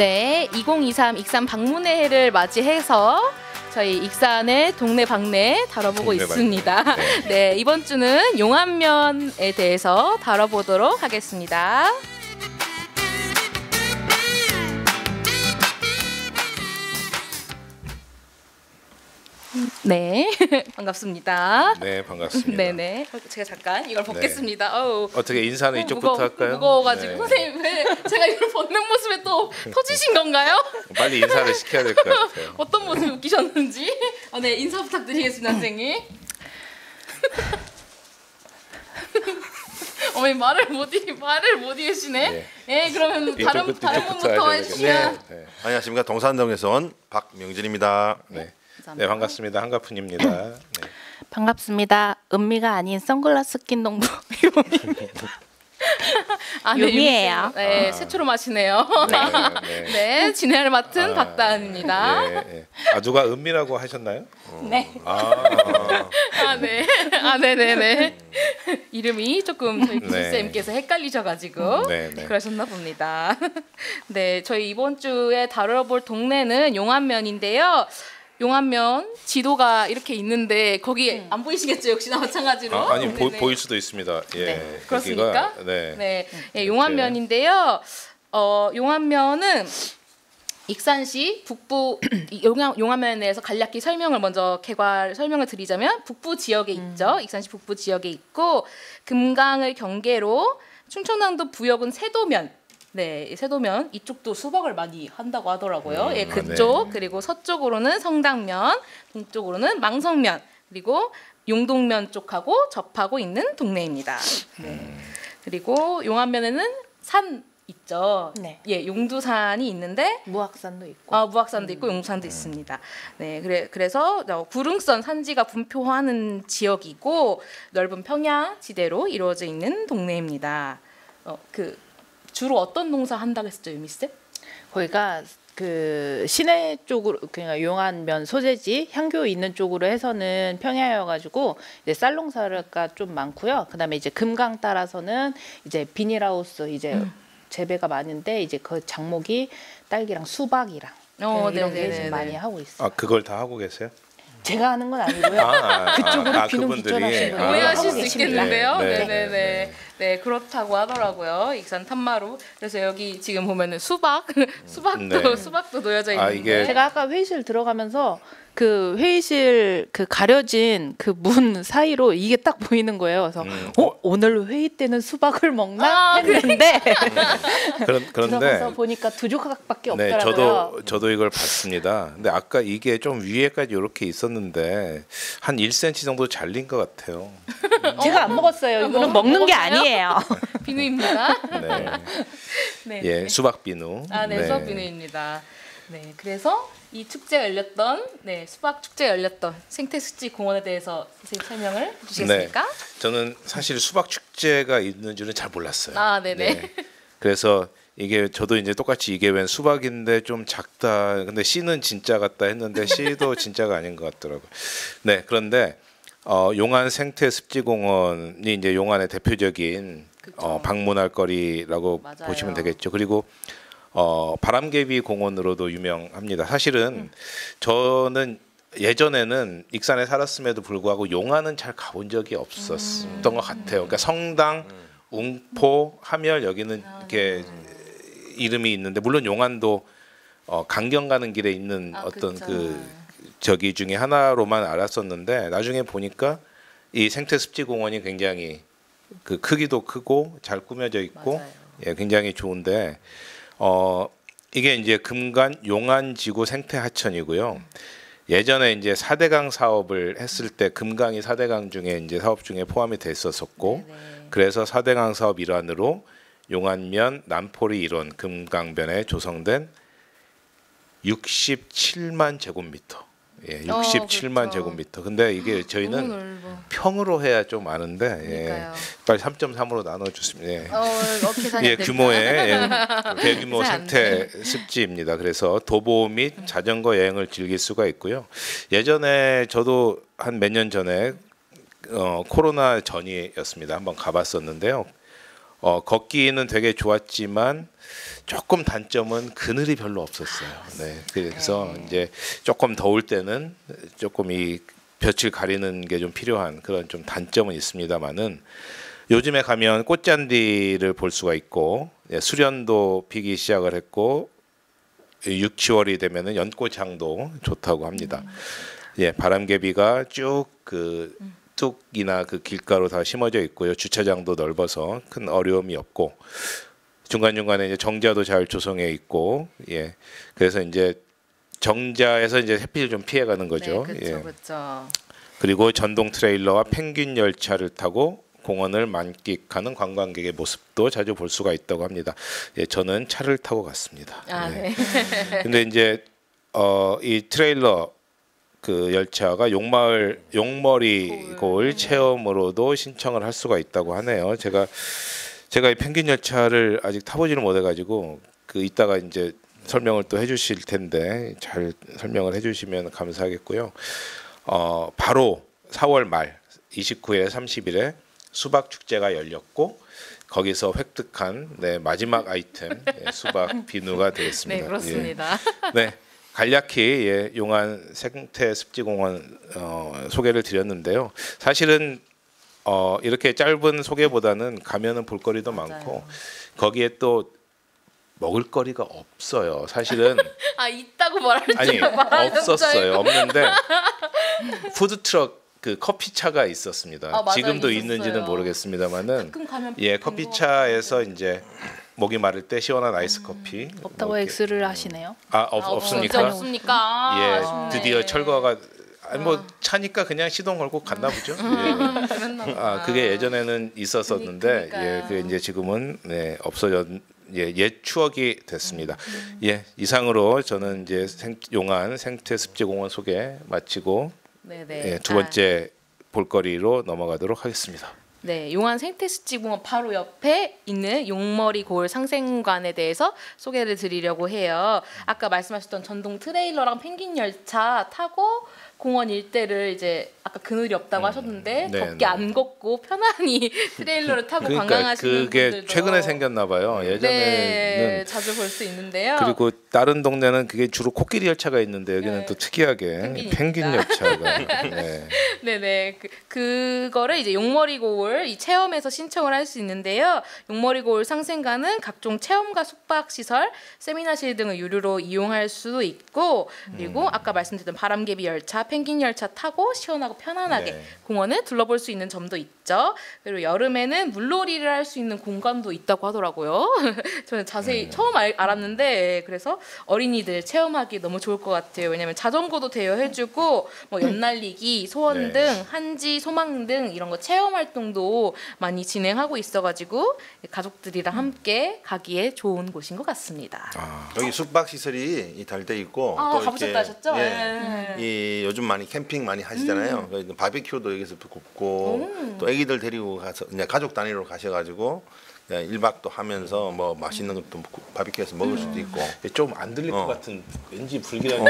네, 2023 익산 방문의 해를 맞이해서 저희 익산의 동네 방네 다뤄보고 있습니다. 네, 이번 주는 용안면에 대해서 다뤄보도록 하겠습니다. 네, 반갑습니다. 네, 반갑습니다. 네네. 제가 잠깐 이걸 벗겠습니다. 네. 어우, 어떻게 인사는 이쪽부터 할까요? 무거워가지고 네. 선생님 왜 제가 이걸 벗는 모습에 또 터지신 건가요? 빨리 인사를 시켜야 될 것 같아요. 어떤 모습이 웃기셨는지. 네, 인사 부탁드리겠습니다, 선생님. 어머니 말을 못 이으시네. 네. 네, 그러면 다른 분부터 해주시면. 네. 안녕하십니까, 동산동에서 온 박명진입니다. 네. 네, 반갑습니다. 한가푼입니다. 네. 반갑습니다. 은미가 아닌 선글라스 낀 농부 유미입니다. 유미예요. 네, 최초로 마시네요. 네, 진행을 맡은 박다은입니다. 네, 네. 누가 은미라고 하셨나요? 네. 네네네. 이름이 조금 저희 기술쌤께서 헷갈리셔가지고 그러셨나 봅니다. 네, 저희 이번 주에 다뤄볼 동네는 용안면인데요. 용안면 지도가 이렇게 있는데 거기 안 보이시겠죠? 역시나 마찬가지로. 아니 보일 수도 있습니다. 예. 네. 그렇습니까? 네. 네, 용안면인데요. 용안면은 익산시 북부 용안면에 대해서 간략히 설명을 먼저 개괄 설명을 드리자면 북부 지역에 있죠. 익산시 북부 지역에 있고 금강을 경계로 충청남도 부여군 세도면. 네, 세도면 이쪽도 수박을 많이 한다고 하더라고요. 예, 그쪽 그리고 서쪽으로는 성당면, 동쪽으로는 망성면 그리고 용동면 쪽하고 접하고 있는 동네입니다. 네. 그리고 용안면에는 산 있죠. 네. 예, 용두산이 있는데 무악산도 있고. 무악산도 있고 용산도 있습니다. 네, 그래서 구릉선 산지가 분포하는 지역이고 넓은 평야 지대로 이루어져 있는 동네입니다. 주로 어떤 농사 한다고 했었죠, 유미쌤? 거기가 그 시내 쪽으로 그냥 용안면 소재지 향교 있는 쪽으로 해서는 평야여가지고 이제 쌀 농사가 좀 많고요. 그다음에 이제 금강 따라서는 이제 비닐하우스 이제 재배가 많은데 이제 그 작목이 딸기랑 수박이랑 이런 게 좀 많이 하고 있어요. 그걸 다 하고 계세요? 제가 하는 건 아니고요. 그쪽으로 귀농귀촌하신 분이 오해하실 수 있겠는데요. 네, 그렇다고 하더라고요. 익산 탐마루. 그래서 여기 지금 보면은 수박도 놓여져 있는데. 제가 아까 회의실 들어가면서 그 회의실 그 가려진 그 문 사이로 이게 딱 보이는 거예요. 그래서 오늘 회의 때는 수박을 먹나 했는데 그런데 들어가서 보니까 두 조각밖에 없더라고요. 네, 저도 이걸 봤습니다. 근데 아까 이게 좀 위에까지 이렇게 있었는데 한 1cm 정도 잘린 것 같아요. 제가 안 먹었어요. 이거는 먹는 게 아니에요. 비누입니다. 네. 예, 수박 비누. 네, 수박 비누입니다. 네, 그래서 이 축제가 열렸던 수박 축제가 열렸던 생태습지 공원에 대해서 선생님 설명을 해주시겠습니까? 네, 저는 사실 수박 축제가 있는 줄은 잘 몰랐어요. 네네. 그래서 이게 저도 이제 똑같이 이게 웬 수박인데 좀 작다. 근데 씨는 진짜 같다 했는데 씨도 진짜가 아닌 것 같더라고요. 네, 그런데 용안 생태습지공원이 이제 용안의 대표적인 방문할 거리라고 보시면 되겠죠. 그리고 바람개비 공원으로도 유명합니다. 사실은 저는 예전에는 익산에 살았음에도 불구하고 용안은 잘 가본 적이 없었던 것 같아요. 그러니까 성당, 웅포, 함열 여기는 이렇게 이름이 있는데 물론 용안도 강경 가는 길에 있는 어떤 저기 중에 하나로만 알았었는데 나중에 보니까 이 생태습지공원이 굉장히 그 크기도 크고 잘 꾸며져 있고 예, 굉장히 좋은데 이게 이제 금간 용안지구 생태하천이고요. 예전에 이제 4대강 사업을 했을 때 금강이 4대강 중에 이제 사업 중에 포함이 됐었고 그래서 4대강 사업 일환으로 용안면 남포리 일원 금강변에 조성된 67만 제곱미터. 예, 67만 제곱미터. 근데 이게 저희는 평으로 해야 좀 많은데 빨리 3.3으로 나눠주시면 규모의 대규모 생태 습지입니다. 그래서 도보 및 자전거 여행을 즐길 수가 있고요. 예전에 저도 한 몇 년 전에 코로나 전이었습니다. 한번 가봤었는데요. 걷기는 되게 좋았지만 조금 단점은 그늘이 별로 없었어요. 네, 그래서 이제 조금 더울 때는 조금 이 볕을 가리는 게 좀 필요한 그런 좀 단점은 있습니다만은 요즘에 가면 꽃잔디를 볼 수가 있고 수련도 피기 시작을 했고 6, 7월이 되면은 연꽃향도 좋다고 합니다. 예, 바람개비가 쭉 그 뚝이나 그 길가로 다 심어져 있고요. 주차장도 넓어서 큰 어려움이 없고 중간 중간에 이제 정자도 잘 조성해 있고 예, 그래서 이제 정자에서 이제 햇빛을 좀 피해가는 거죠. 네, 그렇죠, 그렇죠. 그리고 전동 트레일러와 펭귄 열차를 타고 공원을 만끽하는 관광객의 모습도 자주 볼 수가 있다고 합니다. 예, 저는 차를 타고 갔습니다. 아, 네. 근데 이제 이 트레일러 그 열차가 용머리 고을 체험으로도 신청을 할 수가 있다고 하네요. 제가 이 펭귄 열차를 아직 타보지는 못해가지고 그 이따가 이제 설명을 또 해주실 텐데 잘 설명을 해주시면 감사하겠고요. 바로 4월 말 29일, 30일에 수박 축제가 열렸고 거기서 획득한 마지막 아이템 수박 비누가 되겠습니다. 네, 그렇습니다. 네, 간략히 용안 생태습지공원 소개를 드렸는데요. 사실은 이렇게 짧은 소개보다는 가면은 볼거리도 맞아요. 많고 거기에 또 먹을거리가 없어요. 사실은 아, 있다고 말할 줄 아니 말하는 없었어요. 없는데 푸드트럭 그 커피차가 있었습니다. 아, 맞아요. 지금도 있었어요. 있는지는 모르겠습니다만은 가끔 가면 예, 본 커피차에서 이제 목이 마를 때 시원한 아이스 커피 없다고 뭐 이렇게- X를 하시네요. 없습니까? 없습니까? 아, 예, 아쉽네. 드디어 철거가 뭐 차니까 그냥 시동 걸고 갔나 보죠. 예. 그랬나 보다. 그게 예전에는 있었었는데 그러니까요. 그 이제 지금은 없어졌 옛 추억이 됐습니다. 예, 이상으로 저는 이제 용안 생태습지공원 소개 마치고 네네. 두 번째 볼거리로 넘어가도록 하겠습니다. 네, 용안 생태습지공원 바로 옆에 있는 용머리 고을 상생관에 대해서 소개를 드리려고 해요. 아까 말씀하셨던 전동 트레일러랑 펭귄 열차 타고 공원 일대를 이제 아까 그늘이 없다고 하셨는데 네, 덥게 네. 안 걷고 편안히 트레일러를 타고 그러니까 관광하시는 그게 분들도 최근에 생겼나 봐요. 예전에는 네, 자주 볼 수 있는데요. 그리고 다른 동네는 그게 주로 코끼리 열차가 있는데 여기는 네. 또 특이하게 펭귄입니다. 펭귄 열차가 네. 네네 그거를 이제 용머리 고을 이 체험에서 신청을 할 수 있는데요. 용머리 고을 상생관은 각종 체험과 숙박 시설, 세미나실 등을 유료로 이용할 수도 있고 그리고 아까 말씀드렸던 바람개비 열차, 펭귄 열차 타고 시원하고 편안하게 네. 공원을 둘러볼 수 있는 점도 있죠. 그리고 여름에는 물놀이를 할 수 있는 공간도 있다고 하더라고요. 저는 자세히 처음 알았는데 그래서 어린이들 체험하기 너무 좋을 것 같아요. 왜냐하면 자전거도 대여해주고 뭐 연날리기, 소원 네. 등 한지, 소망 등 이런 거 체험 활동도 많이 진행하고 있어가지고 가족들이랑 함께 가기에 좋은 곳인 것 같습니다. 여기 숙박 시설이 잘 돼 있고 아, 가보셨다 하셨죠? 예, 네. 이 요즘 많이 캠핑 많이 하시잖아요. 그래서 바비큐도 여기서 굽고 또 애기들 데리고 가서 이제 가족 단위로 가셔가지고 1박도 하면서 뭐 맛있는 것도 바비큐에서 먹을 수도 있고. 좀 안 들릴 것 같은 왠지 불길한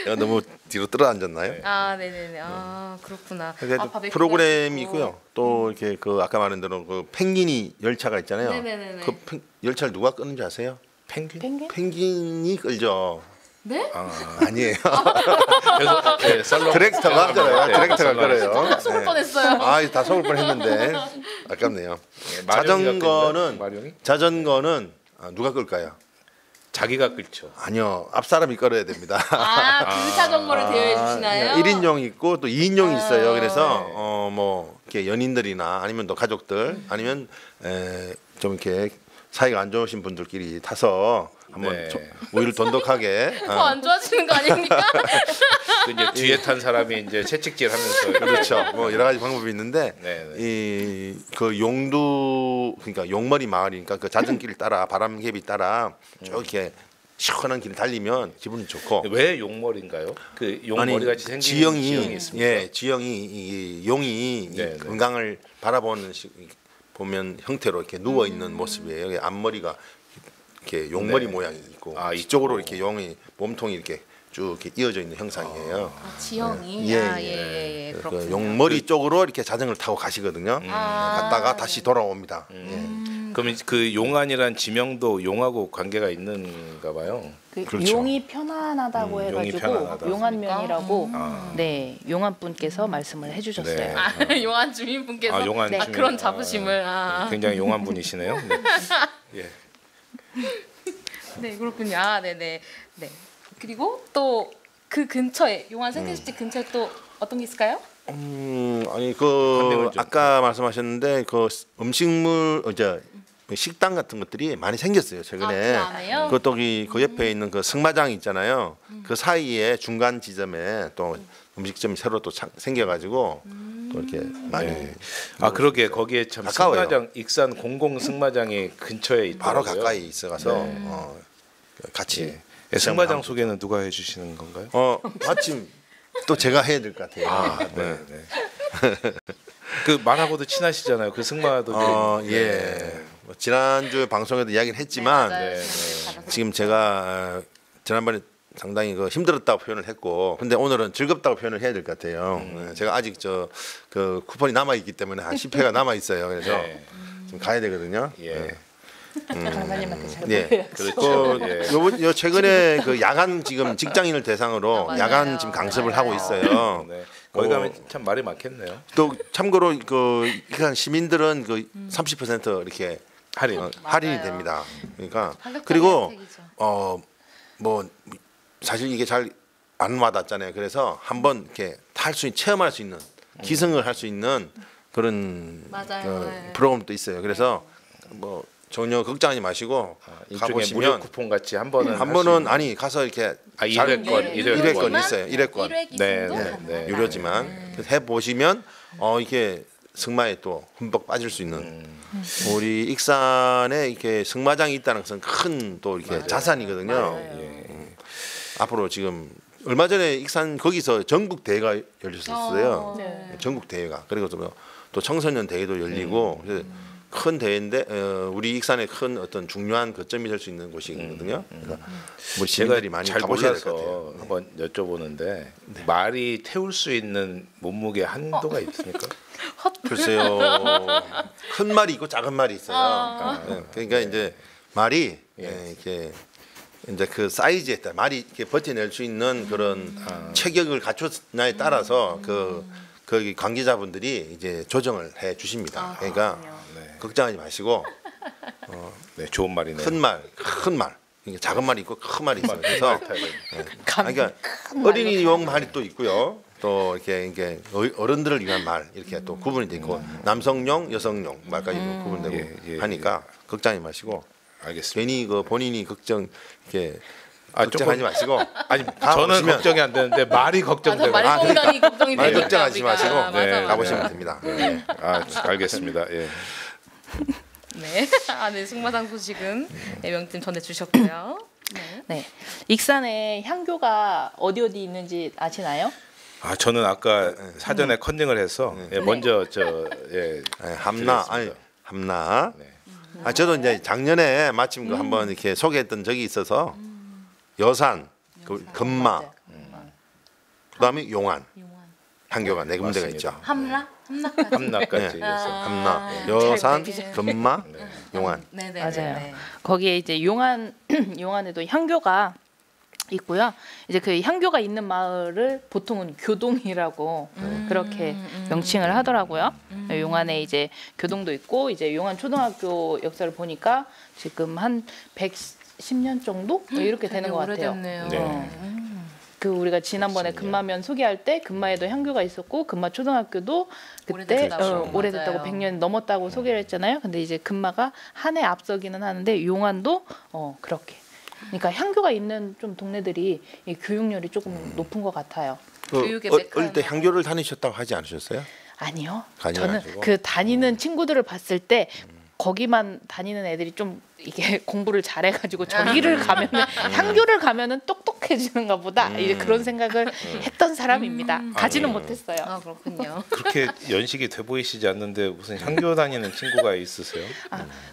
내가 너무 뒤로 떨어앉았나요? 아, 네네네. 아, 그렇구나. 그래서 아, 바베큐 프로그램이 맛있고. 있고요. 또 이렇게 그 아까 말한 대로 그 펭귄이 열차가 있잖아요. 네네네네. 그 열차를 누가 끄는지 아세요? 펭귄? 펭귄이 끌죠. 네? 아니에요. 그래서 디렉터가 끌어요. 디렉터가 끌어요. 속을 뻔했어요. 아, 다 속을 뻔했는데 아깝네요. 자전거는 누가 끌까요? 자기가 끌죠. 아니요, 앞 사람이 끌어야 됩니다. 아, 그 자전거를 대여해 주시나요? 1인용 있고 또 2인용이 있어요. 그래서 뭐 이렇게 연인들이나 아니면 또 가족들 아니면 좀 이렇게 사이가 안 좋으신 분들끼리 타서 한번 네. 우위를 돈독하게 더 안 좋아지는 거 아닙니까? 그 이제 뒤에 탄 사람이 이제 채찍질하면서 그렇죠. 뭐 여러 가지 방법이 있는데 네. 이 그 용두 그러니까 용머리 마을이니까 그 자전길 따라 바람개비 따라 쭉 이렇게 시원한 길 달리면 기분이 좋고. 왜 용머리인가요? 그 용머리 같이 생긴 지형이 있습니까? 예, 지형이 이 용이 이 네, 네. 건강을 바라보는 보면 형태로 이렇게 누워 있는 모습이에요. 여기 앞머리가 이렇게 용머리 네. 모양이 있고 아, 이쪽으로 이렇게 용이 몸통이 이렇게 쭉 이렇게 이어져 있는 형상이에요. 지형이 예, 예. 그 그렇군요. 용머리 쪽으로 이렇게 자전거를 타고 가시거든요. 갔다가 다시 돌아옵니다. 그럼 그 용안이란 지명도 용하고 관계가 있는가 봐요. 그 그렇죠. 용이 편안하다고 용이 해가지고 편안하다. 용안면이라고 네 용안 분께서 말씀을 해주셨어요. 네. 아, 용안 주민분께서 아, 용안 아, 주민. 그런 자부심을 굉장히 용한 분이시네요. 네. 예. 네 그렇군요. 아, 네네. 네. 그리고 또 그 근처에 용안 생태습지 근처에 또 어떤 게 있을까요? 아니 컨닝을 그 좀. 아까 말씀하셨는데 그 음식물 식당 같은 것들이 많이 생겼어요 최근에. 그 안에요? 그것도 그 옆에 있는 그 승마장 있잖아요. 그 사이에 중간 지점에 또 음식점이 새로 또 생겨가지고 또 이렇게 많이 네. 아 그러게 거기에 참 가까워요. 승마장 익산 공공 승마장이 근처에 바로 있더라고요. 가까이 있어가서 같이 예, 승마장 소개는 누가 해주시는 건가요? 마침 또 제가 해야 될 것 같아요. 네. 그 말하고도 친하시잖아요. 그 승마도. 예. 뭐 지난주 방송에도 이야기를 했지만 맞아요. 지금 제가 지난번에 상당히 그 힘들었다고 표현을 했고, 근데 오늘은 즐겁다고 표현을 해야 될 것 같아요. 제가 아직 그 쿠폰이 남아 있기 때문에 한 10회가 남아 있어요. 그래서 네. 좀 가야 되거든요. 예. 강사님한테 잘 예. 보여야지. 그렇죠. 예. 요 최근에 그 야간 지금 직장인을 대상으로 맞아요. 야간 지금 강습을 하고 있어요. 네. 거기 가면 참 말이 많겠네요. 또 참고로 그 일단 시민들은 그 30% 이렇게 할인. 할인이 맞아요. 됩니다. 그러니까 가격적인 그리고 혜택이죠. 뭐 사실 이게 잘 안 와닿잖아요. 그래서 한번 이렇게 탈 수 있는 체험할 수 있는 기승을 할 수 있는 그런 맞아요. 네. 프로그램도 있어요. 그래서 뭐 전혀 걱정하지 마시고 일종의 무료 가보시면 쿠폰 같이 한 번은 한 번은 아니 가서 이렇게 일회권, 일회권 있어요. 일회권. 1회 네, 기준도 네, 가능해요. 네. 유료지만 그래서 해 보시면 이게 승마에 또 흠뻑 빠질 수 있는 우리 익산에 이렇게 승마장이 있다는 것은 큰 또 이렇게 자산이거든요. 앞으로 지금 얼마 전에 익산 거기서 전국 대회가 열렸었어요. 네. 전국 대회가 그리고 또 청소년 대회도 열리고 그래서 큰 대회인데 우리 익산의 큰 어떤 중요한 거점이 될 수 있는 곳이거든요. 그래서 우리 제가 시민들이 많이 잘 가보셔야 될 것 같아요. 몰라서 한번 여쭤보는데 말이 태울 수 있는 몸무게 한도가 있습니까? 글쎄요, 큰 말이 있고 작은 말이 있어요. 네, 그러니까 이제 말이 이렇게 이제 그 사이즈에 따라 말이 이렇게 버텨낼 수 있는 그런 체격을 갖췄나에 따라서 거기 관계자분들이 이제 조정을 해 주십니다. 그러니까 걱정하지 마시고 네, 좋은 말이네요. 큰 말, 그러니까 작은 말이 있고 큰 말이 있어요. 그래서 그러니까 큰 어린이용 말이 또 있고요. 또 이렇게 어른들을 위한 말 이렇게 또 구분이 돼 있고 남성용, 여성용 말까지 구분되고 예, 하니까 걱정하지 마시고 알겠습니다. 괜히 그 본인이 걱정 이렇게 아, 걱정하지 마시고 아니 가 저는 보시면- 걱정이 안 되는데 말이 맞아, 걱정되고. 말의 건강이 걱정이 많이 되니까 걱정하지 우리가. 마시고 맞아, 맞아. 가보시면 됩니다. 네. 아, 알겠습니다. 예. 네. 아, 네. 승마장 소식은 명팀 전해주셨고요. 네. 네, 익산에 향교가 어디 있는지 아시나요? 아, 저는 아까 사전에 컨닝을 해서 예, 먼저 네, 함나 드리겠습니다. 함나. 네. 저도 이제 작년에 마침 그 한번 이렇게 소개했던 적이 있어서 여산, 그 금마, 그다음에 용안, 향교가 네 군데가 맞습니다. 있죠. 함라까지. 함락까지 네. 해서 함나, 잘 여산, 보이시네요. 금마, 용안. 네네. 맞아요. 네. 거기에 이제 용안에도 향교가 있고요. 이제 그 향교가 있는 마을을 보통은 교동이라고 그렇게 명칭을 하더라고요. 용안에 이제 교동도 있고 이제 용안 초등학교 역사를 보니까 지금 한 110년 정도 이렇게 되는 것 같아요. 오래됐네요. 네. 그 우리가 지난번에 금마면 소개할 때 금마에도 향교가 있었고 금마 초등학교도 그때 오래됐다고. 오래됐다고 맞아요. 100년 넘었다고 소개를 했잖아요. 근데 이제 금마가 한 해 앞서기는 하는데 용안도 그렇게. 그러니까 향교가 있는 좀 동네들이 이 교육열이 조금 높은 것 같아요. 교육의 어릴 때 메카는- 향교를 다니셨다고 하지 않으셨어요? 아니요. 다녀가지고. 저는 그 다니는 친구들을 봤을 때 거기만 다니는 애들이 좀 이게 공부를 잘해가지고 저기를 가면은 향교를 가면은 똑똑해지는가 보다 이제 그런 생각을 했던 사람입니다. 가지는 못했어요. 아 그렇군요. 그렇게 연식이 돼 보이시지 않는데 무슨 향교 다니는 친구가 있으세요?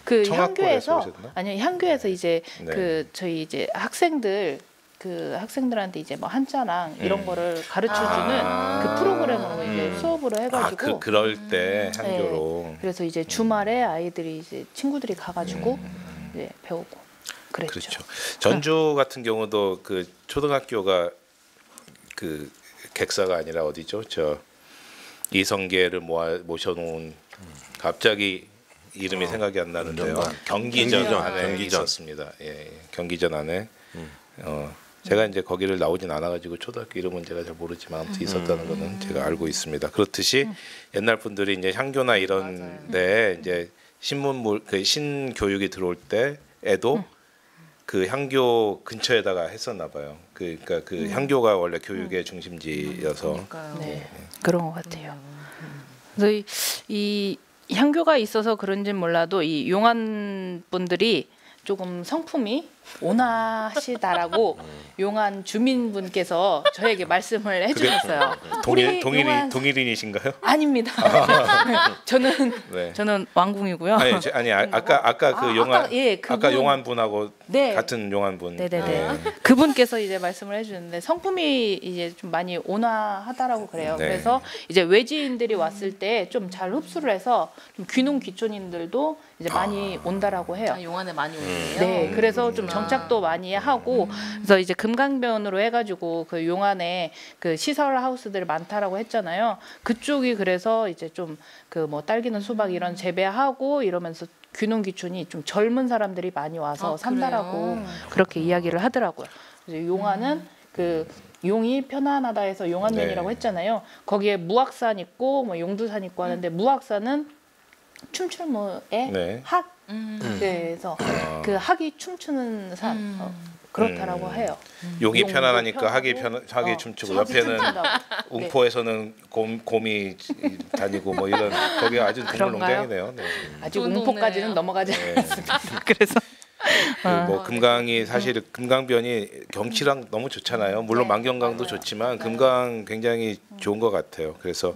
그 청학과에서 향교에서 오셨나? 아니요 향교에서 이제 네. 그 저희 이제 학생들한테 이제 뭐 한자랑 이런 거를 가르쳐주는 그 프로그램으로 이제 수업으로 해가지고 그럴 때 향교로. 그래서 이제 주말에 아이들이 이제 친구들이 가가지고 이제 배우고 그랬죠. 그렇죠. 전주 같은 경우도 그 초등학교가 그 객사가 아니라 어디죠? 저 이성계를 모셔놓은 갑자기 이름이 생각이 안 나는데요. 경기전 안에 경기전. 있었습니다. 예, 경기전 안에 제가 이제 거기를 나오진 않아가지고 초등학교 이름은 제가 잘 모르지만 아무튼 있었다는 거는 제가 알고 있습니다. 그렇듯이 옛날 분들이 이제 향교나 이런데 이제 신문물 그 신교육이 들어올 때에도 그 향교 근처에다가 했었나 봐요. 그러니까 그 향교가 원래 교육의 중심지여서 그러니까요. 네, 그런 것 같아요. 그래서 이 향교가 있어서 그런지는 몰라도 이 용안 분들이 조금 성품이 온화하시다라고 용안 주민분께서 저에게 말씀을 해주셨어요. 우리 용안- 동일인이신가요? 아닙니다. 저는 네. 저는 왕궁이고요. 아니 아까 그 용안 그분- 아까 용안 분하고 네. 같은 용안 분. 네네네. 그분께서 이제 말씀을 해주는데 성품이 이제 좀 많이 온화하다라고 그래요. 네. 그래서 이제 외지인들이 왔을 때 좀 잘 흡수를 해서 좀 귀농 귀촌인들도 이제 많이 온다라고 해요. 아, 용안에 많이 오는데요. 네, 그래서 좀 정착도 많이 하고, 그래서 이제 금강변으로 해가지고 그 용안에 그 시설 하우스들 많다라고 했잖아요. 그쪽이 그래서 이제 좀 그 뭐 딸기는 수박 이런 재배하고 이러면서 귀농 귀촌이 좀 젊은 사람들이 많이 와서 아, 산다라고 그래요? 그렇게 이야기를 하더라고요. 그래서 용안은 그 용이 편안하다 해서 용안면이라고 네. 했잖아요. 거기에 무악산 있고 뭐 용두산 있고 하는데 무악산은 춤출무의 네. 학 그래서 그 학이 춤추는 산 그렇다라고 해요. 용이 용도 편안하니까 학이 편하고, 학이 춤추고 학이 옆에는 춤춘다고. 웅포에서는 곰이 다니고 뭐 이런 거기 아주 그런가요? 동물농장이네요. 네. 아직 좋은 웅포까지는 동네예요. 넘어가지 네. 않았습니다. 그래서 뭐 금강이 사실 금강변이 경치랑 너무 좋잖아요. 물론 만경강도 좋지만 금강 굉장히 좋은 것 같아요. 그래서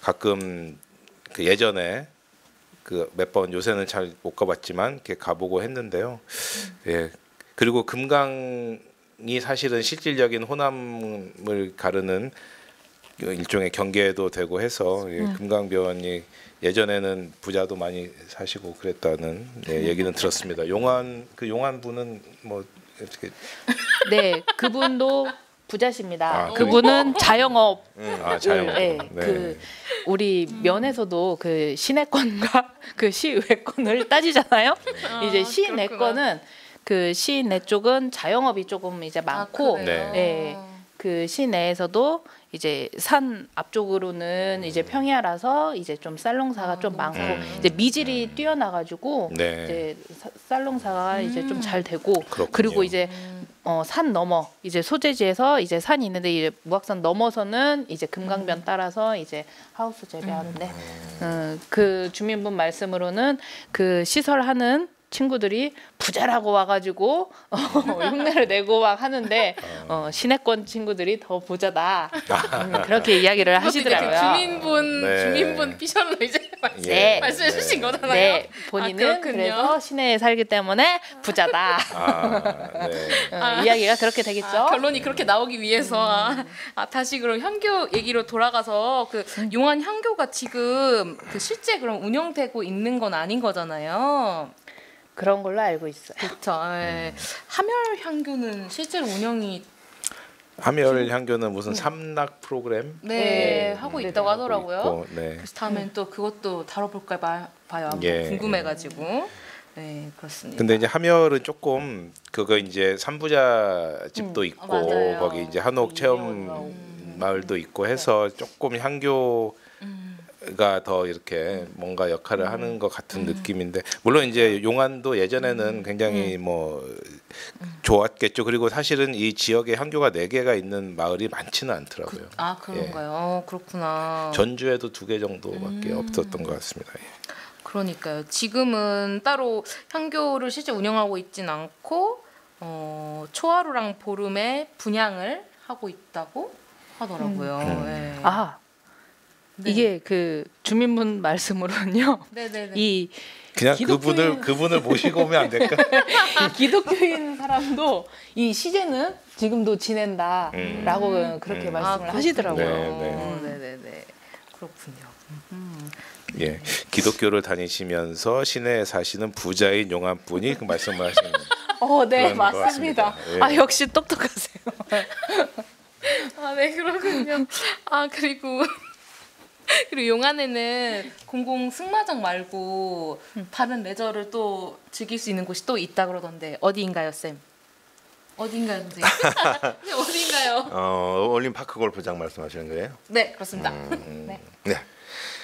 가끔 그 예전에 그 몇 번 요새는 잘 못 가봤지만 이렇게 가보고 했는데요. 예. 그리고 금강이 사실은 실질적인 호남을 가르는 일종의 경계도 되고 해서 예, 금강변이 예전에는 부자도 많이 사시고 그랬다는 예, 얘기는 들었습니다. 용안 분은 뭐 어떻게 네 그분도 부자십니다. 아, 그분은 자영업. 자영업. 네, 그 우리 면에서도 그 시내권과 그 시의회권을 따지잖아요. 이제 시내권은 그 시내 쪽은 자영업이 조금 이제 많고, 그래요? 네, 그 시내에서도 이제 산 앞쪽으로는 이제 평야라서 이제 좀 쌀농사가 좀 많고 이제 미질이 뛰어나가지고 네. 이제 쌀농사가 이제 좀 잘 되고 그렇군요. 그리고 이제 산 넘어 이제 소재지에서 이제 산이 있는데 이제 무악산 넘어서는 이제 금강변 따라서 이제 하우스 재배하는데 그 주민분 말씀으로는 그 시설하는 친구들이 부자라고 와가지고 흉내를 내고 막 하는데 시내권 친구들이 더 부자다 그렇게 이야기를 하시더라고요. 주민분 피셜로 이제 네. 말씀해 주신 거잖아요. 네, 본인은 아, 그렇군요. 그래서 시내에 살기 때문에 부자다. 네. 이야기가 그렇게 되겠죠. 결론이 그렇게 나오기 위해서 다시 그럼 향교 얘기로 돌아가서 그 용안 향교가 지금 그 실제 그럼 운영되고 있는 건 아닌 거잖아요. 그런 걸로 알고 있어요. 그렇죠. 예. 함열 향교는 실제로 운영이 함열 향교는 무슨 삼락 프로그램 하고 있다고 하더라고요. 있고, 네. 그래서 다음엔 또 그것도 다뤄볼까 봐요. 한번 예. 궁금해가지고. 네, 그렇습니다. 근데 이제 함열은 조금 그거 이제 삼부자 집도 있고 맞아요. 거기 이제 한옥 체험 마을도 있고 해서 조금 향교가 더 이렇게 뭔가 역할을 하는 것 같은 느낌인데 물론 이제 용안도 예전에는 굉장히 뭐 좋았겠죠. 그리고 사실은 이 지역에 향교가 4개가 있는 마을이 많지는 않더라고요. 그런가요? 그렇구나. 전주에도 2개 정도밖에 없었던 것 같습니다. 예. 그러니까요. 지금은 따로 향교를 실제 운영하고 있진 않고 초하루랑 보름에 분양을 하고 있다고 하더라고요. 네. 아 네. 이게 그 주민분 말씀으로는요. 네네네. 이 그냥 기독교인- 그분을 모시고 오면 안 될까? 기독교인 사람도 이 시제는 지금도 지낸다라고 그렇게 말씀을 하시더라고요. 네네네. 그렇군요. 예, 기독교를 다니시면서 시내에 사시는 부자인 용한 분이 그 말씀을 하시는. 네 그런 것 맞습니다. 같습니다. 예. 아 역시 똑똑하세요. 아, 네, 그렇군요. 아, 그리고 용안에는 공공 승마장 말고 다른 레저를 또 즐길 수 있는 곳이 또 있다 그러던데 어디인가요, 쌤? 어디인가요, 선생님? 네, 어디인가요? 어울림 파크 골프장 말씀하시는 거예요? 네, 그렇습니다. 네. 네.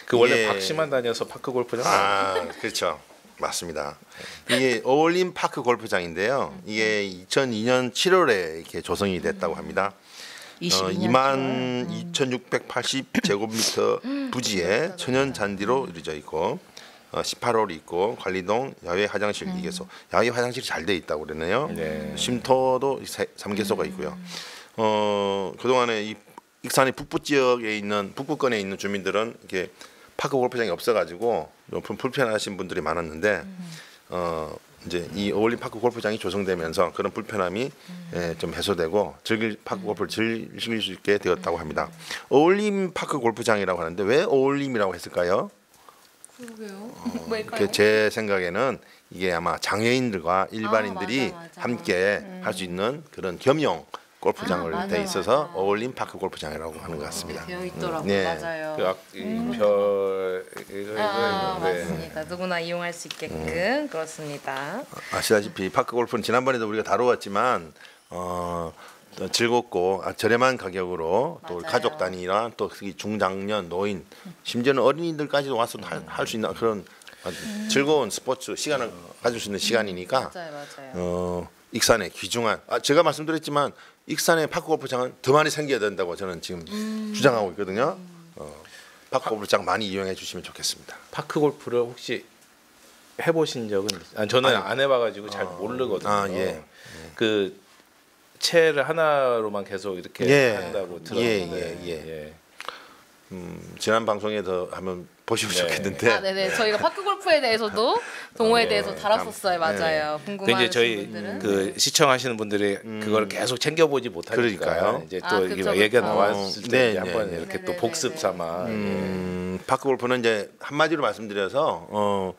그 원래 예. 박씨만 다녀서 파크 골프장. 그렇죠. 맞습니다. 이게 어울림 파크 골프장인데요. 이게 2002년 7월에 이렇게 조성이 됐다고 합니다. 22년 22,680 제곱미터 부지에 천연 잔디로 이루어져 있고 18홀이 있고 관리동 야외 화장실 이개소. 야외 화장실이 잘 돼 있다고 그러네요. 네. 쉼터도 3개소가 있고요. 그동안에 이 익산의 북부 지역에 있는 북부권에 있는 주민들은 이게 파크 골프장이 없어가지고 좀 불편하신 분들이 많았는데 이제 이 어울림 파크 골프장이 조성되면서 그런 불편함이 좀 해소되고 파크 골프를 즐길 수 있게 되었다고 합니다. 어울림 파크 골프장이라고 하는데 왜 어울림이라고 했을까요? 그러게요. 왜일까요? 제 생각에는 이게 아마 장애인들과 일반인들이 맞아. 함께 할 수 있는 그런 겸용 골프장을 맞아, 돼 있어서 맞아. 어울림 파크 골프장이라고 하는 것 같습니다. 되어 있더라고요. 네. 맞아요. 별 이거 네. 맞습니다. 누구나 이용할 수 있게끔 그렇습니다. 아시다시피 파크 골프는 지난번에도 우리가 다루었지만 또 즐겁고 저렴한 가격으로 또 맞아요. 가족 단위나 또 특히 중장년, 노인, 심지어는 어린이들까지도 와서 할 수 있는 그런 아주 즐거운 스포츠 시간을 가질 수 있는 시간이니까 맞아요. 익산의 귀중한 제가 말씀드렸지만 익산의 파크 골프장은 더 많이 생겨야 된다고 저는 지금 주장하고 있거든요. 파크 골프장 많이 이용해 주시면 좋겠습니다. 파크 골프를 혹시 해보신 적은? 저는 안 해봐가지고 잘 모르거든요. 예. 그 채를 하나로만 계속 이렇게 예. 한다고 들었는데. 예. 지난 방송에서 한번 보시면 네. 좋겠는데. 아, 네네. 저희가 파크 골프에 대해서도 동호에 대해서 다뤘었어요. 맞아요. 근데 궁금한 이제 저희 분들은 그 시청하시는 분들이 그걸 계속 챙겨보지 못하니까 그러니까요. 이제 아, 또 그쵸, 이게 그쵸. 얘기가 나왔을 때 네, 이제 한번 네. 이렇게 또 네네네네. 복습 삼아. 파크 골프는 이제 한마디로 말씀드려서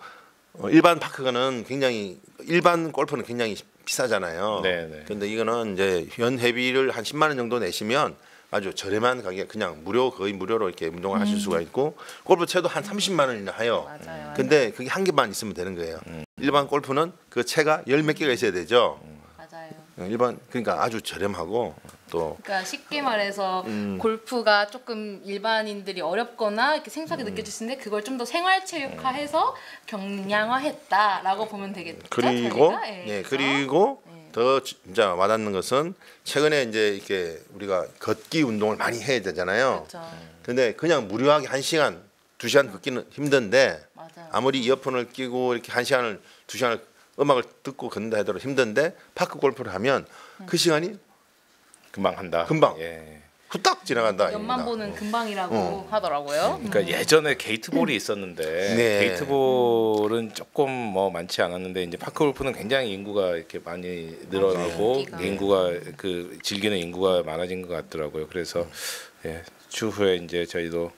일반 파크는 굉장히 일반 골프는 굉장히 비싸잖아요. 네네. 근데 이거는 이제 연회비를 한 10만 원 정도 내시면 아주 저렴한 가격 그냥 거의 무료로 이렇게 운동을 하실 수가 있고 골프채도 한 30만 원이나 해요. 맞아요. 근데 그게 한 개만 있으면 되는 거예요. 일반 골프는 그 채가 열 몇 개가 있어야 되죠. 맞아요. 그러니까 아주 저렴하고 또 그러니까 쉽게 말해서 골프가 조금 일반인들이 어렵거나 이렇게 생소하게 느껴질 수 있는데 그걸 좀 더 생활체육화해서 경량화했다라고 보면 되겠죠. 그리고 저희가? 네, 그리고 더 진짜 와닿는 것은 최근에 이제 이렇게 우리가 걷기 운동을 많이 해야 되잖아요. 그렇죠. 근데 그냥 무료하게 1시간, 2시간 걷기는 힘든데 맞아요. 아무리 이어폰을 끼고 이렇게 1시간을 2시간을 음악을 듣고 걷는다 하더라도 힘든데 파크 골프를 하면 그 시간이 금방 한다. 금방. 예. 후딱 지나간다. 옆만 아닙니다. 보는 금방이라고 하더라고요. 그러니까 예전에 게이트볼이 있었는데 네. 게이트볼은 조금 뭐 많지 않았는데 이제 파크 골프는 굉장히 인구가 이렇게 많이 늘어나고 인기가. 인구가 그 즐기는 인구가 많아진 것 같더라고요. 그래서 예, 추후에 이제 저희도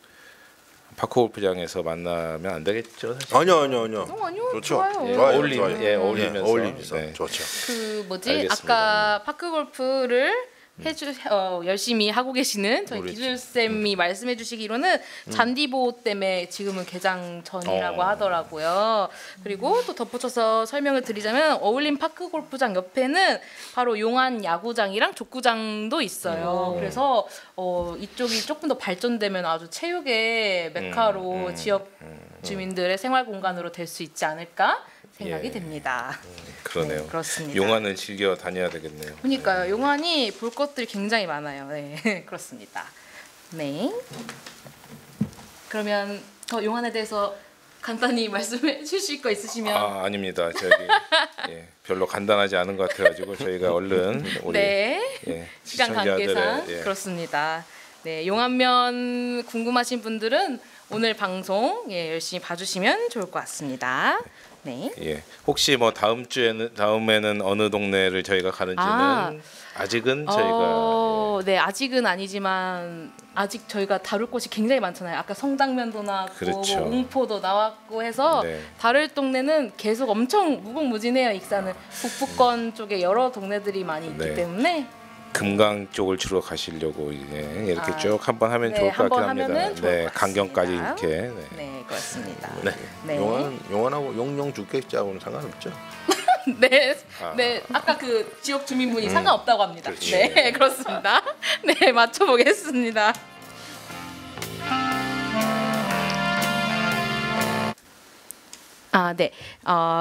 파크 골프장에서 만나면 안 되겠죠? 사실? 아니요. 아니요, 좋죠. 좋아요. 예, 좋아요. 어울림, 좋아요. 예, 어울리면서. 어울리면서 네. 좋죠. 그 뭐지? 알겠습니다. 아까 파크 골프를 열심히 하고 계시는 저희 우리 기술 쌤이 말씀해 주시기로는 잔디 보호 때문에 지금은 개장 전이라고 하더라고요. 그리고 또 덧붙여서 설명을 드리자면 어울림 파크 골프장 옆에는 바로 용안 야구장이랑 족구장도 있어요. 그래서 이쪽이 조금 더 발전되면 아주 체육의 메카로 지역 주민들의 생활 공간으로 될 수 있지 않을까 생각이 예. 됩니다. 그러네요. 네, 그렇습니다. 용화는 즐겨 다녀야 되겠네요. 그러니까요. 용안이 볼 것들이 굉장히 많아요. 네, 그렇습니다. 네. 그러면 더 용안에 대해서 간단히 말씀해 주실 거 있으시면. 아 아닙니다. 저기 예, 별로 간단하지 않은 것 같아가지고 저희가 얼른 우리 네. 예, 시간 시청자들의 관계상 예, 그렇습니다. 네, 용안면 궁금하신 분들은 오늘 방송 열심히 봐주시면 좋을 것 같습니다. 네. 예. 혹시 뭐 다음에는 어느 동네를 저희가 가는지는 아직은 저희가 네, 아직은 아니지만 아직 저희가 다룰 곳이 굉장히 많잖아요. 아까 성당면도 나왔고 그렇죠. 뭐 웅포도 나왔고 해서 네. 다룰 동네는 계속 엄청 무궁무진해요. 익산은 북부권 쪽에 여러 동네들이 많이 있기 네. 때문에 금강 쪽을 주로 가시려고 이렇게 아, 쭉 한번 하면 네, 좋을 것 한번 같긴 합니다. 하면은 좋을 네, 것 강경까지 같습니다. 이렇게. 네. 네, 그렇습니다. 네. 네. 용안하고 용용 주택자하고는 상관없죠. 네, 아. 네, 아까 그 지역 주민분이 상관없다고 합니다. 그렇지. 네, 그렇습니다. 네, 맞춰보겠습니다. 네.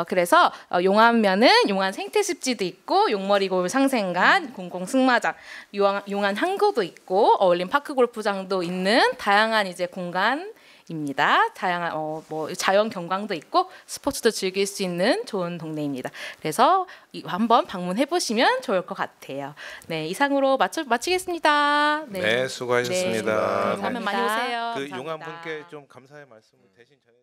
그래서 용안면은 용안 생태습지도 있고 용머리골 상생관, 공공승마장, 용안 항구도 있고 어울림 파크 골프장도 있는 다양한 이제 공간입니다. 다양한 뭐 자연 경관도 있고 스포츠도 즐길 수 있는 좋은 동네입니다. 그래서 한번 방문해 보시면 좋을 것 같아요. 네, 이상으로 마치겠습니다. 네, 수고하셨습니다. 네, 다음에 많이 오세요. 그 감사합니다. 용안 분께 좀 감사의 말씀을 대신 전해.